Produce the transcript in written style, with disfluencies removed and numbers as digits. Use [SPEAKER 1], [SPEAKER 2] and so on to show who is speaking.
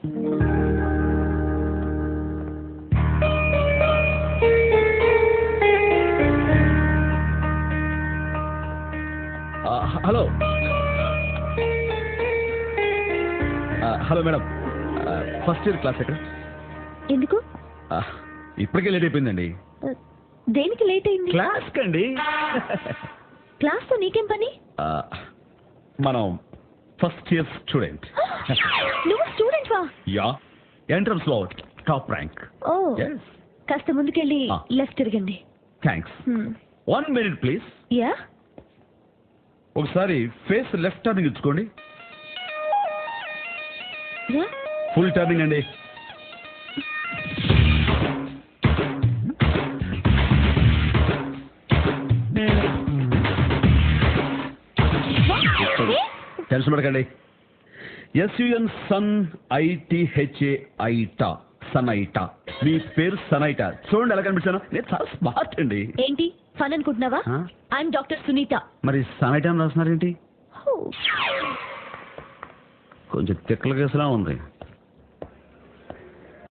[SPEAKER 1] Hello hello madam, first year class ఎక్కడ?
[SPEAKER 2] ఎందుకు?
[SPEAKER 1] ఇప్పటికే లేట్ అయిపోయిందండి.
[SPEAKER 2] దేనికి లేట్ అయింది?
[SPEAKER 1] క్లాస్ కండి.
[SPEAKER 2] క్లాస్ తో నీకేం పని?
[SPEAKER 1] మనం ఫస్ట్ ఇయర్ స్టూడెంట్.
[SPEAKER 2] నువ్వు స్టూడెంట్ వా?
[SPEAKER 1] యా, ఎంట్రన్స్ లో టాప్ ర్యాంక్.
[SPEAKER 2] ఓ, కాస్త ముందుకెళ్ళి లెఫ్ట్ తిరగండి.
[SPEAKER 1] థ్యాంక్స్. 1 minute please.
[SPEAKER 2] యా,
[SPEAKER 1] ఒకసారి ఫేస్ లెఫ్ట్ టర్నింగ్ ఇచ్చుకోండి.
[SPEAKER 2] యా,
[SPEAKER 1] ఫుల్ టర్నింగ్ అండి. టెన్షన్ పడకండి. SUN సన్ ITHA ఐటా, సనైటా. మీ పేరు సనైటా. చూడండి ఎలా కనిపించాను. నేను చాలా స్మార్ట్ అండి.
[SPEAKER 2] ఏంటి ఫన్ అనుకుంటున్నావా? I'm doctor Sunita.
[SPEAKER 1] మరి సనైటా అని రాస్తున్నారేంటి? కొంచెం తిక్కల కేసులా ఉంది.